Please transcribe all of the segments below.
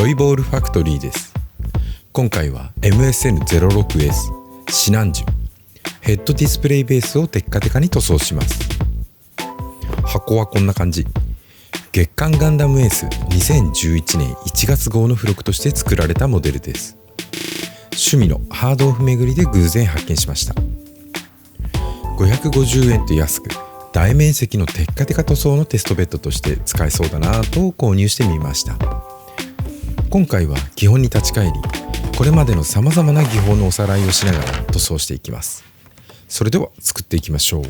イボールファクトリーです。今回は MSN06S シナンジュヘッドディスプレイベースをテッカテカに塗装します。箱はこんな感じ。月刊ガンダムエース2011年1月号の付録として作られたモデルです。趣味のハードオフ巡りで偶然発見しました。550円と安く大面積のテッカテカ塗装のテストベッドとして使えそうだなと購入してみました。今回は基本に立ち返り、これまでの様々な技法のおさらいをしながら塗装していきます。それでは作っていきましょう。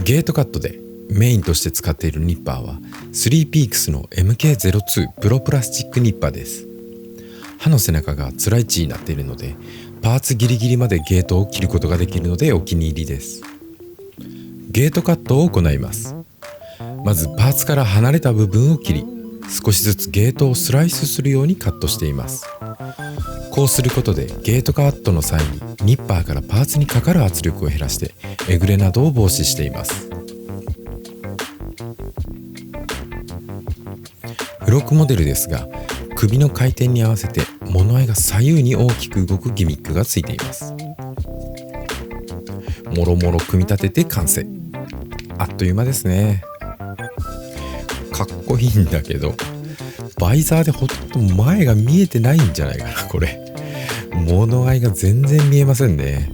ゲートカットでメインとして使っているニッパーは3ピークスの MK02 プロプラスチックニッパーです。刃の背中がつらい位置になっているので、パーツギリギリまでゲートを切ることができるのでお気に入りです。ゲートカットを行います。まずパーツから離れた部分を切り、少しずつゲートをスライスするようにカットしています。こうすることでゲートカットの際にニッパーからパーツにかかる圧力を減らしてえぐれなどを防止しています。付録モデルですが、首の回転に合わせて物合いが左右に大きく動くギミックがついています。もろもろ組み立てて完成。あっという間ですね。かっこいいんだけど、バイザーでほとんど前が見えてないんじゃないかな。これ物合いが全然見えませんね。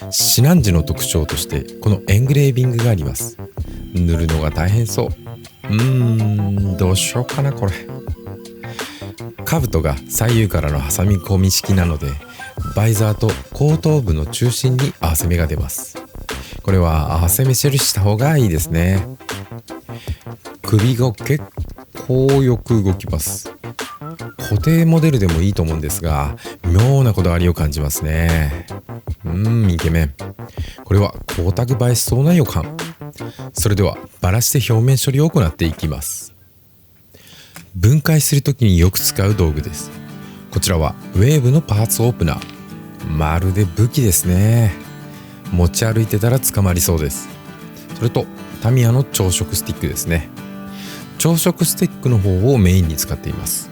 シナンジの特徴としてこのエングレービングがあります。塗るのが大変そう。どうしようかなこれ。兜が左右からの挟み込み式なので、バイザーと後頭部の中心に合わせ目が出ます。これは合わせ目印した方がいいですね。首が結構よく動きます。固定モデルでもいいと思うんですが、妙なこだわりを感じますね。イケメン。これは光沢映えしそうな予感。それではバラして表面処理を行っていきます。分解するときによく使う道具です。こちらはウェーブのパーツオープナー。まるで武器ですね。持ち歩いてたら捕まりそうです。それとタミヤの朝食スティックですね。朝食スティックの方をメインに使っています。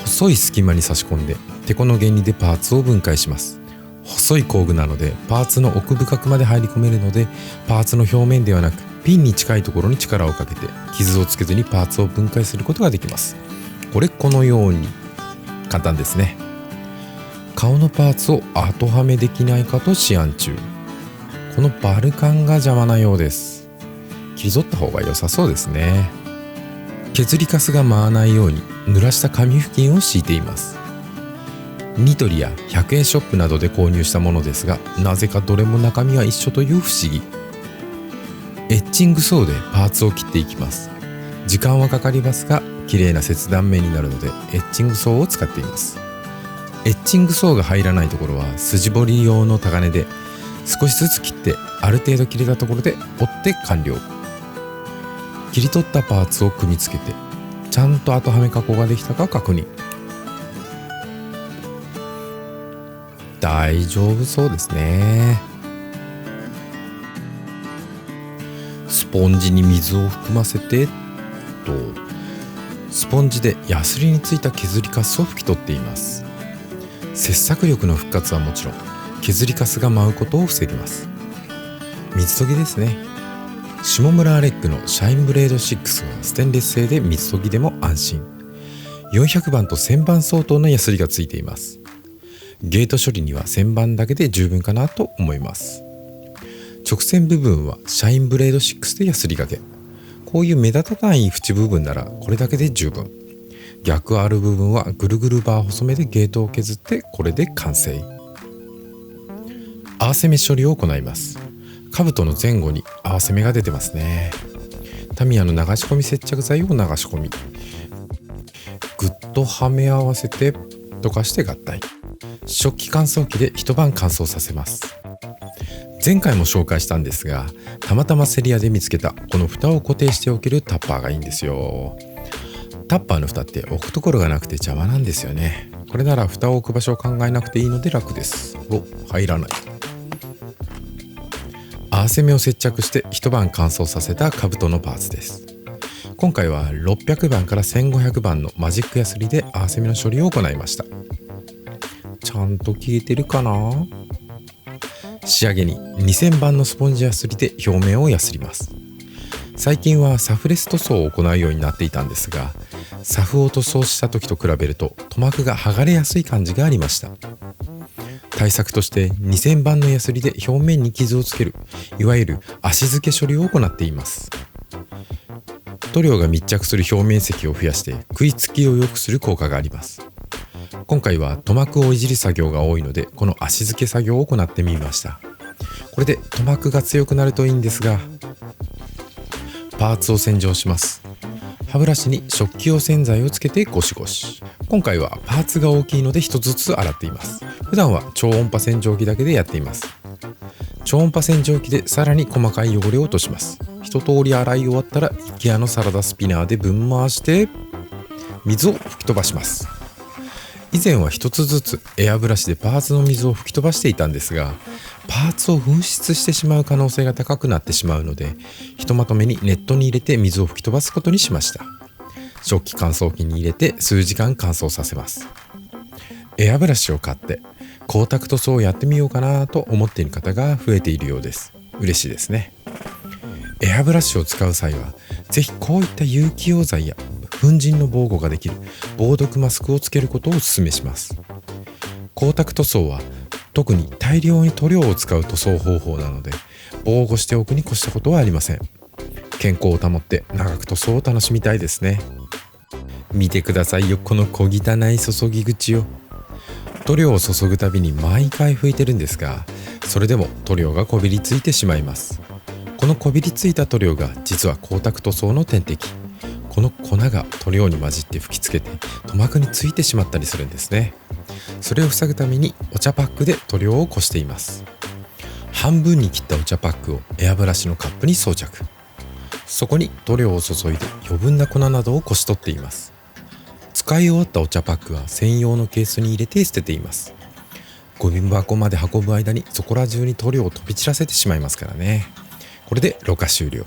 細い隙間に差し込んでテコの原理でパーツを分解します。細い工具なのでパーツの奥深くまで入り込めるので、パーツの表面ではなくピンに近いところに力をかけて傷をつけずにパーツを分解することができます。このように簡単ですね。顔のパーツを後はめできないかと思案中。このバルカンが邪魔なようです。切り取った方が良さそうですね。削りカスが舞わないように濡らした紙布巾を敷いています。ニトリや100円ショップなどで購入したものですが、なぜかどれも中身は一緒という不思議。エッチングソーでパーツを切っていきます。時間はかかりますが綺麗な切断面になるのでエッチングソーを使っています。エッチングソーが入らないところは筋彫り用のタガネで少しずつ切って、ある程度切れたところで折って完了。切り取ったパーツを組み付けてちゃんと後はめ加工ができたか確認。大丈夫そうですね。スポンジに水を含ませてスポンジでヤスリについた削りカスを拭き取っています。切削力の復活はもちろん削りカスが舞うことを防ぎます。水研ぎですね。下村アレックのシャインブレード6はステンレス製で水研ぎでも安心。400番と1000番相当のヤスリがついています。ゲート処理には1000番だけで十分かなと思います。直線部分はシャインブレード6でヤスリがけ。こういう目立たない縁部分ならこれだけで十分。逆ある部分はぐるぐるバー細めでゲートを削ってこれで完成。合わせ目処理を行います。兜の前後に合わせ目が出てますね。タミヤの流し込み接着剤を流し込み、ぐっとはめ合わせて溶かして合体。食器乾燥機で一晩乾燥させます。前回も紹介したんですが、たまたまセリアで見つけたこの蓋を固定しておけるタッパーがいいんですよ。タッパーの蓋って置くところがなくて邪魔なんですよね。これなら蓋を置く場所を考えなくていいので楽です。入らない。合アーセメを接着して一晩乾燥させた兜のパーツです。今回は600番から1500番のマジックヤスリでアーセメの処理を行いました。ちゃんと消えてるかな。仕上げに2000番のスポンジヤスリで表面をヤスります。最近はサフレス塗装を行うようになっていたんですが、サフを塗装した時と比べると塗膜が剥がれやすい感じがありました。対策として2000番のヤスリで表面に傷をつける、いわゆる足付け処理を行っています。塗料が密着する表面積を増やして食いつきを良くする効果があります。今回は塗膜をいじる作業が多いので、この足付け作業を行ってみました。これで塗膜が強くなるといいんですが、パーツを洗浄します。歯ブラシに食器用洗剤をつけてゴシゴシ。今回はパーツが大きいので一つずつ洗っています。普段は超音波洗浄機だけでやっています。超音波洗浄機でさらに細かい汚れを落とします。一通り洗い終わったら IKEA のサラダスピナーでぶん回して水を吹き飛ばします。以前は一つずつエアブラシでパーツの水を吹き飛ばしていたんですが、パーツを紛失してしまう可能性が高くなってしまうので、ひとまとめにネットに入れて水を吹き飛ばすことにしました。食器乾燥機に入れて数時間乾燥させます。エアブラシを買って光沢塗装をやってみようかなと思っている方が増えているようです。嬉しいですね。エアブラシを使う際はぜひこういった有機溶剤や粉塵の防護ができる防毒マスクをつけることをお勧めします。光沢塗装は特に大量に塗料を使う塗装方法なので、防護しておくに越したことはありません。健康を保って長く塗装を楽しみたいですね。見てくださいよ、この小汚い注ぎ口を。塗料を注ぐたびに毎回拭いてるんですが、それでも塗料がこびりついてしまいます。このこびりついた塗料が実は光沢塗装の天敵。この粉が塗料に混じって吹きつけて塗膜についてしまったりするんですね。それを防ぐためにお茶パックで塗料をこしています。半分に切ったお茶パックをエアブラシのカップに装着。そこに塗料を注いで余分な粉などをこし取っています。使い終わったお茶パックは専用のケースに入れて捨てています。ゴミ箱まで運ぶ間にそこら中に塗料を飛び散らせてしまいますからね。これでろ過終了。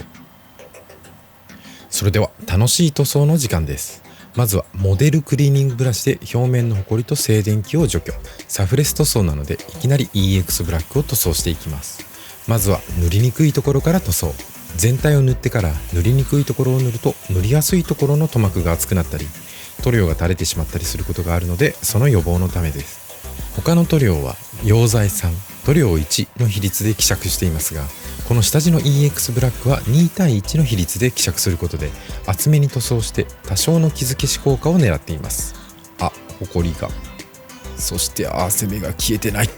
それでは楽しい塗装の時間です。まずはモデルクリーニングブラシで表面のホコリと静電気を除去。サフレス塗装なのでいきなり EX ブラックを塗装していきます。まずは塗りにくいところから塗装。全体を塗ってから塗りにくいところを塗ると、塗りやすいところの塗膜が厚くなったり塗料が垂れてしまったりすることがあるので、その予防のためです。他の塗料は溶剤3、塗料1の比率で希釈していますが、この下地の EX ブラックは2対1の比率で希釈することで厚めに塗装して多少の傷消し効果を狙っています。あ、ホコリが。そしてアーセメが消えてない。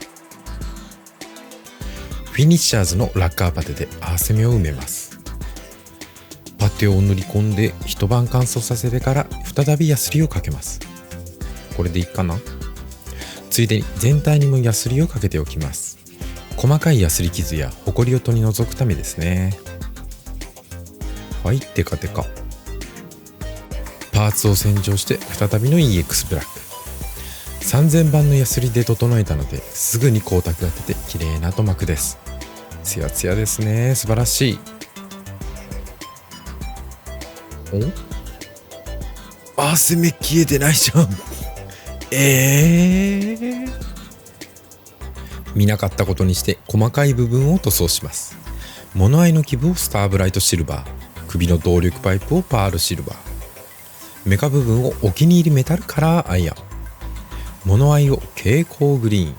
フィニッシャーズのラッカーパテでアーセメを埋めます。パテを塗り込んで一晩乾燥させてから再びヤスリをかけます。これでいいかな。ついでに全体にもヤスリをかけておきます。細かいヤスリ傷やホコリを取り除くためですね。はい、テカテカ。パーツを洗浄して再びの EX ブラック。3000番のヤスリで整えたので、すぐに光沢が出て綺麗な塗膜です。ツヤツヤですね。素晴らしい。お、アーセメ消えてないじゃん。見なかったことにして細かい部分を塗装します。物合いの基部をスターブライトシルバー、首の動力パイプをパールシルバー、メカ部分をお気に入りメタルカラーアイアン、物合いを蛍光グリーン、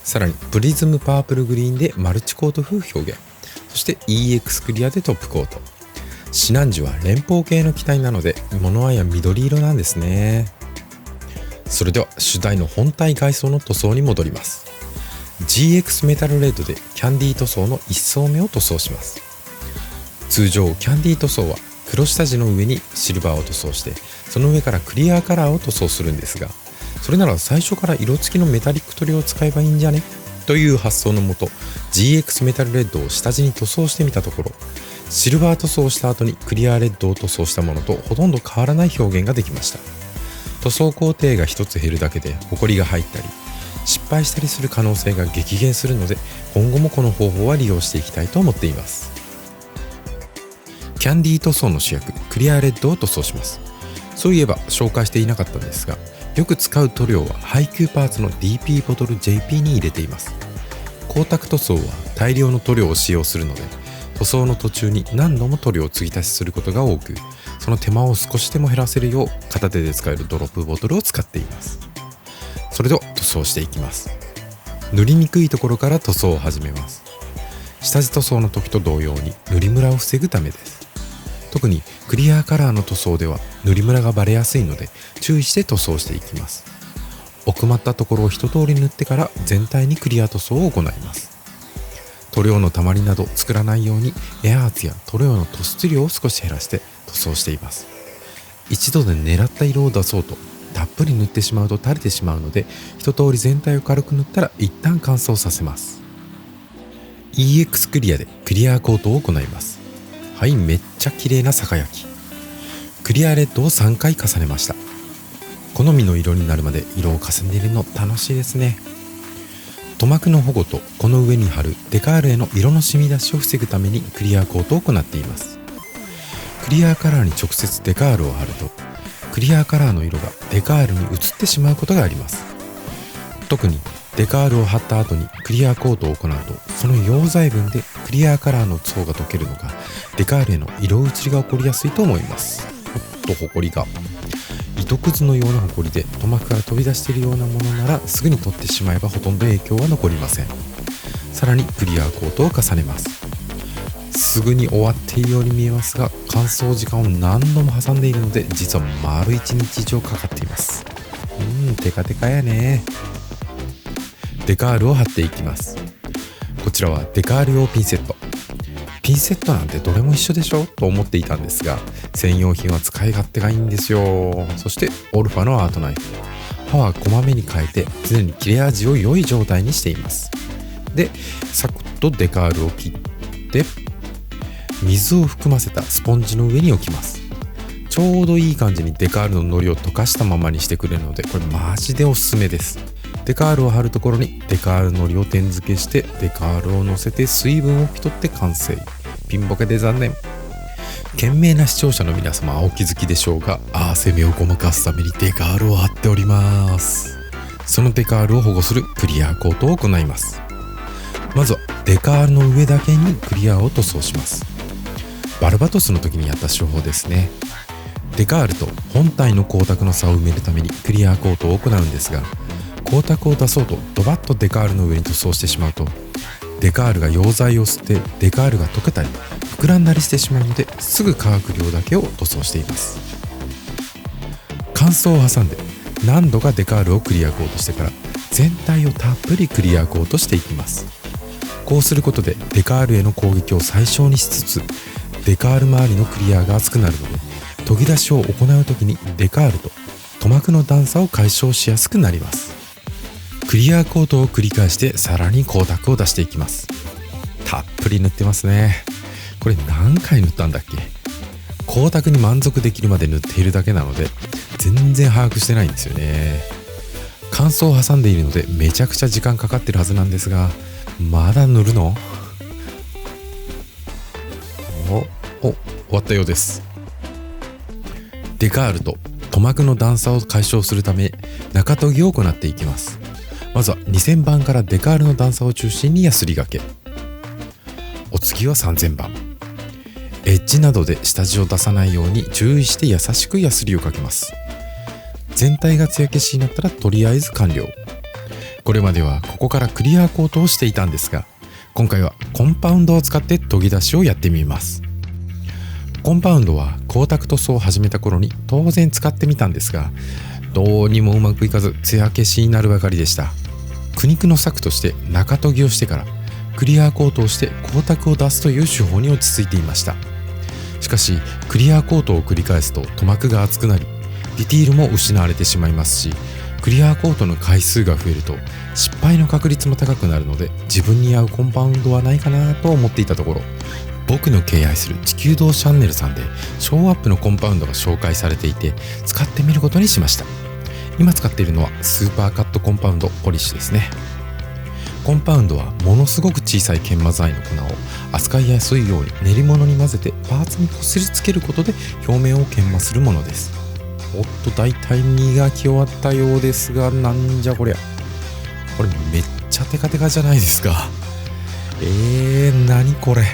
さらにプリズムパープルグリーンでマルチコート風表現、そして EX クリアでトップコート。シナンジュは連邦系の機体なので物合いは緑色なんですね。それでは主題の本体外装の塗装に戻ります。GX メタルレッドでキャンディー塗装の1層目を塗装します。通常キャンディー塗装は黒下地の上にシルバーを塗装して、その上からクリアカラーを塗装するんですが、それなら最初から色付きのメタリック塗料を使えばいいんじゃねという発想のもと、 GX メタルレッドを下地に塗装してみたところ、シルバー塗装した後にクリアレッドを塗装したものとほとんど変わらない表現ができました。塗装工程が一つ減るだけでホコリが入ったり、失敗したりする可能性が激減するので、今後もこの方法は利用していきたいと思っています。キャンディー塗装の主役クリアレッドを塗装します。そういえば紹介していなかったんですが、よく使う塗料はハイキューパーツの DP ボトル JP に入れています。光沢塗装は大量の塗料を使用するので、塗装の途中に何度も塗料を継ぎ足しすることが多く、その手間を少しでも減らせるよう片手で使えるドロップボトルを使っています。それでは塗装していきます。塗りにくいところから塗装を始めます。下地塗装の時と同様に塗りムラを防ぐためです。特にクリアカラーの塗装では塗りムラがバレやすいので注意して塗装していきます。奥まったところを一通り塗ってから全体にクリア塗装を行います。塗料のたまりなど作らないようにエアーツや塗料の突出量を少し減らして塗装しています。一度で狙った色を出そうとたっぷり塗ってしまうと垂れてしまうので、一通り全体を軽く塗ったら一旦乾燥させます。 EX クリアでクリアコートを行います。はい、めっちゃ綺麗な酒焼き。クリアレッドを3回重ねました。好みの色になるまで色を重ねるの楽しいですね。塗膜の保護とこの上に貼るデカールへの色の染み出しを防ぐためにクリアコートを行っています。クリアカラーに直接デカールを貼るとクリアカラーの色がデカールに移ってしまうことがあります。特にデカールを貼った後にクリアコートを行うと、その溶剤分でクリアカラーの層が溶けるのがデカールへの色移りが起こりやすいと思います。おっと、ホコリが糸くずのようなホコリで塗膜から飛び出しているようなものならすぐに取ってしまえばほとんど影響は残りません。さらにクリアコートを重ねます。すぐに終わっているように見えますが、乾燥時間を何度も挟んでいるので実は丸1日以上かかっています。テカテカやね。デカールを貼っていきます。こちらはデカール用ピンセット。ピンセットなんてどれも一緒でしょと思っていたんですが、専用品は使い勝手がいいんですよ。そしてオルファのアートナイフ。刃はこまめに変えて常に切れ味を良い状態にしています。で、サクッとデカールを切って水を含ませたスポンジの上に置きます。ちょうどいい感じにデカールの糊を溶かしたままにしてくれるので、これマジでおすすめです。デカールを貼るところにデカール糊を点付けしてデカールを乗せて水分を拭き取って完成。ピンボケで残念。賢明な視聴者の皆様はお気づきでしょうが、攻めをごまかすためにデカールを貼っております。そのデカールを保護するクリアコートを行います。まずはデカールの上だけにクリアを塗装します。バルバトスの時にやった手法ですね。デカールと本体の光沢の差を埋めるためにクリアコートを行うんですが、光沢を出そうとドバッとデカールの上に塗装してしまうと、デカールが溶剤を吸ってデカールが溶けたり膨らんだりしてしまうので、すぐ乾く量だけを塗装しています。乾燥を挟んで何度かデカールをクリアコートしてから全体をたっぷりクリアコートしていきます。こうすることでデカールへの攻撃を最小にしつつ、デカール周りのクリアが厚くなるので、研ぎ出しを行う時にデカールと塗膜の段差を解消しやすくなります。クリアコートを繰り返してさらに光沢を出していきます。たっぷり塗ってますね。これ何回塗ったんだっけ。光沢に満足できるまで塗っているだけなので全然把握してないんですよね。乾燥を挟んでいるのでめちゃくちゃ時間かかってるはずなんですが、まだ塗るの？終わったようです。デカールと塗膜の段差を解消するため中研ぎを行っていきます。まずは2000番からデカールの段差を中心にヤスリがけ。お次は3000番。エッジなどで下地を出さないように注意して優しくヤスリをかけます。全体が艶消しになったらとりあえず完了。これまではここからクリアコートをしていたんですが、今回はコンパウンドを使って研ぎ出しをやってみます。コンパウンドは光沢塗装を始めた頃に当然使ってみたんですが、どうにもうまくいかず艶消しになるばかりでした。苦肉の策として中研ぎをしてからクリアコートをして光沢を出すという手法に落ち着いていました。しかしクリアコートを繰り返すと塗膜が厚くなりディティールも失われてしまいますし、クリアコートの回数が増えると失敗の確率も高くなるので、自分に合うコンパウンドはないかなと思っていたところ、僕の敬愛する地球堂チャンネルさんでショーアップのコンパウンドが紹介されていて使ってみることにしました。今使っているのはスーパーカットコンパウンドポリッシュですね。コンパウンドはものすごく小さい研磨剤の粉を扱いやすいように練り物に混ぜてパーツにこすりつけることで表面を研磨するものです。おっと、だいたい磨き終わったようですが、なんじゃこりゃ。これめっちゃテカテカじゃないですか。何これ。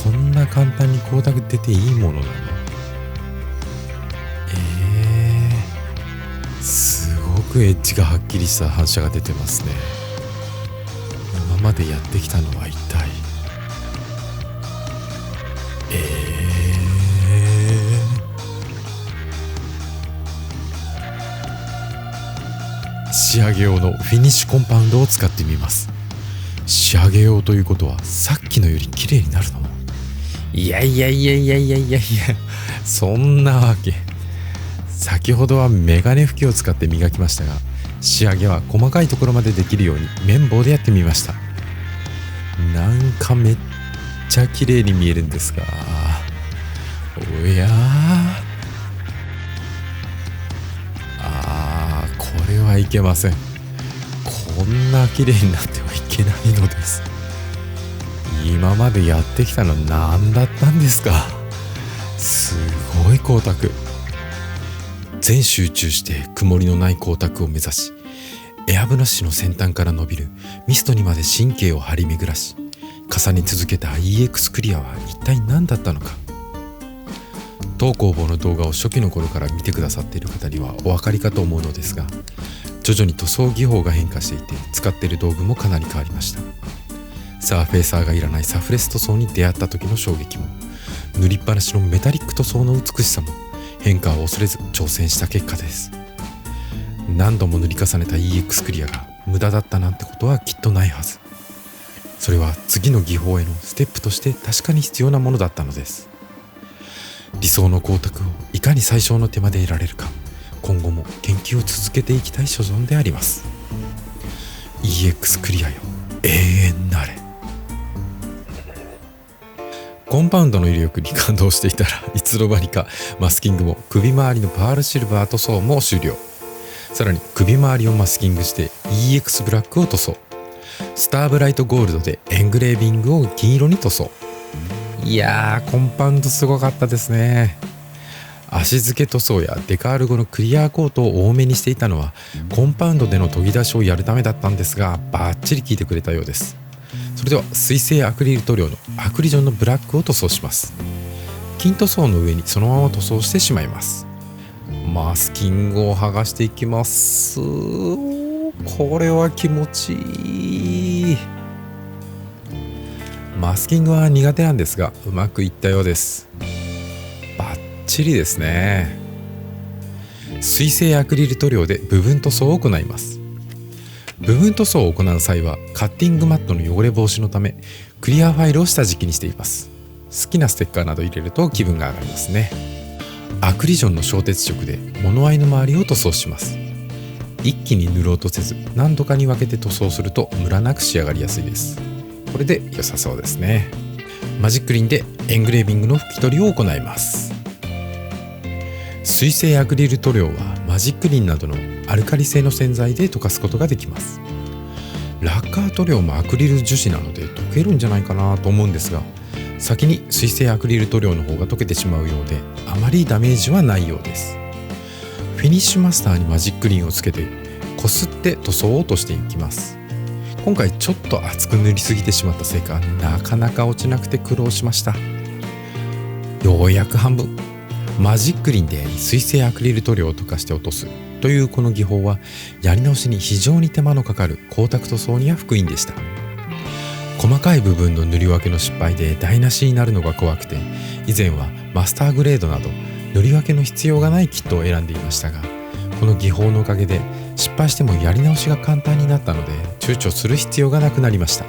こんな簡単に光沢出ていいものなの？すごくエッジがはっきりした反射が出てますね。今までやってきたのは一体仕上げ用のフィニッシュコンパウンドを使ってみます。仕上げ用ということはさっきのより綺麗になるの？いや、そんなわけ。先ほどはメガネ拭きを使って磨きましたが、仕上げは細かいところまでできるように綿棒でやってみました。なんかめっちゃ綺麗に見えるんですが、おやこれはいけません。こんな綺麗になってはいけないのです。今までやってきたの何だったんですか。すごい光沢。全集中して曇りのない光沢を目指し、エアブラシの先端から伸びるミストにまで神経を張り巡らし、重ね続けた EX クリアは一体何だったのか。当工房の動画を初期の頃から見てくださっている方にはお分かりかと思うのですが、徐々に塗装技法が変化していて、使っている道具もかなり変わりました。サーフェーサーがいらないサフレス塗装に出会った時の衝撃も、塗りっぱなしのメタリック塗装の美しさも、変化を恐れず挑戦した結果です。何度も塗り重ねた EX クリアが無駄だったなんてことはきっとないはず。それは次の技法へのステップとして確かに必要なものだったのです。理想の光沢をいかに最小の手間で得られるか、今後も研究を続けていきたい所存であります。 EX クリアよ、永遠なれ。コンパウンドの威力に感動していたらいつの間にかマスキングも首周りのパールシルバー塗装も終了。さらに首周りをマスキングして EX ブラックを塗装、スターブライトゴールドでエングレービングを金色に塗装。いやー、コンパウンドすごかったですね。足付け塗装やデカール後のクリアコートを多めにしていたのはコンパウンドでの研ぎ出しをやるためだったんですが、バッチリ効いてくれたようです。それでは水性アクリル塗料のアクリジョンのブラックを塗装します。金塗装の上にそのまま塗装してしまいます。マスキングを剥がしていきます。これは気持ちいい。マスキングは苦手なんですがうまくいったようです。バッチリですね。水性アクリル塗料で部分塗装を行います。部分塗装を行う際はカッティングマットの汚れ防止のためクリアファイルを下敷きにしています。好きなステッカーなど入れると気分が上がりますね。アクリジョンの小鉄色で物合いの周りを塗装します。一気に塗ろうとせず何度かに分けて塗装するとムラなく仕上がりやすいです。これで良さそうですね。マジックリンでエングレービングの拭き取りを行います。水性アクリル塗料はマジックリンなどのアルカリ性の洗剤で溶かすことができます。ラッカー塗料もアクリル樹脂なので溶けるんじゃないかなと思うんですが、先に水性アクリル塗料の方が溶けてしまうようであまりダメージはないようです。フィニッシュマスターにマジックリンをつけてこすって塗装を落としていきます。今回ちょっと厚く塗りすぎてしまったせいかなかなか落ちなくて苦労しました。ようやく半分。マジックリンで水性アクリル塗料を溶かして落とすというこの技法はやり直しに非常に手間のかかる光沢塗装には福音でした。細かい部分の塗り分けの失敗で台無しになるのが怖くて、以前はマスターグレードなど塗り分けの必要がないキットを選んでいましたが、この技法のおかげで失敗してもやり直しが簡単になったので躊躇する必要がなくなりました。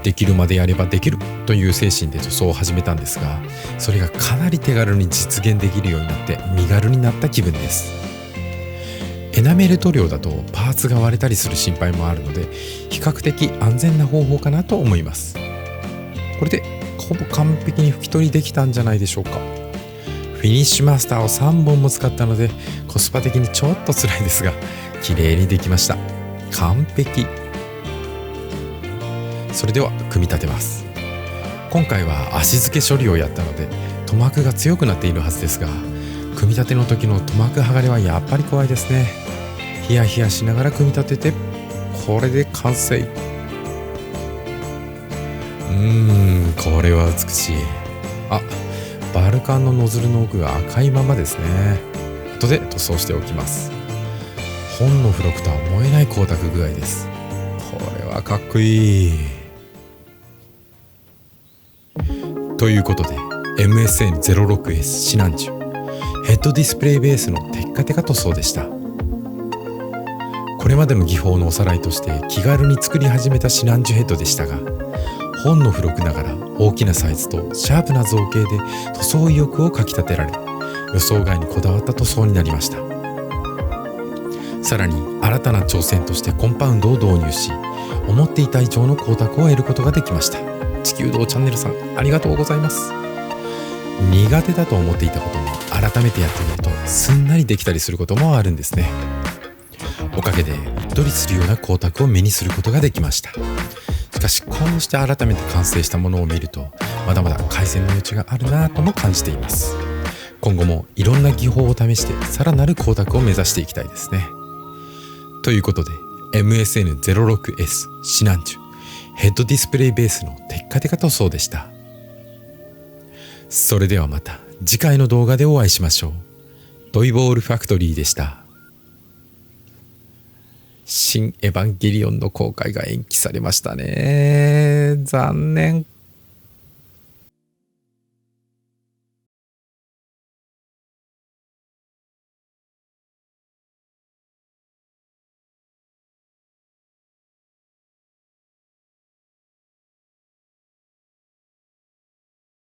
できるまでやればできるという精神で塗装を始めたんですが、それがかなり手軽に実現できるようになって身軽になった気分です。エナメル塗料だとパーツが割れたりする心配もあるので比較的安全な方法かなと思います。これでほぼ完璧に拭き取りできたんじゃないでしょうか。フフィニッシュマスターを3本も使ったのでコスパ的にちょっと辛いですが綺麗にできました。完璧。それでは組み立てます。今回は足付け処理をやったので塗膜が強くなっているはずですが、組み立ての時の塗膜剥がれはやっぱり怖いですね。ヒヤヒヤしながら組み立てて、これで完成。これは美しい。バルカンのノズルの奥が赤いままですね。後で塗装しておきます。本の付録とは思えない光沢具合です。これはかっこいい。ということで MSN06S シナンチュヘッドディスプレイベースのテッカテカ塗装でした。これまでの技法のおさらいとして気軽に作り始めたシナンチュヘッドでしたが、本の付録ながら大きなサイズとシャープな造形で塗装意欲をかきたてられ、予想外にこだわった塗装になりました。さらに新たな挑戦としてコンパウンドを導入し、思っていた以上の光沢を得ることができました。地球道チャンネルさん、ありがとうございます。苦手だと思っていたことも改めてやってみるとすんなりできたりすることもあるんですね。おかげでうっとりするような光沢を目にすることができました。しかしこうして改めて完成したものを見るとまだまだ改善の余地があるなぁとも感じています。今後もいろんな技法を試してさらなる光沢を目指していきたいですね。ということで MSN06S シナンチュヘッドディスプレイベースのテッカテカ塗装でした。それではまた次回の動画でお会いしましょう。トイボールファクトリーでした。新エヴァンゲリオンの公開が延期されましたね。残念。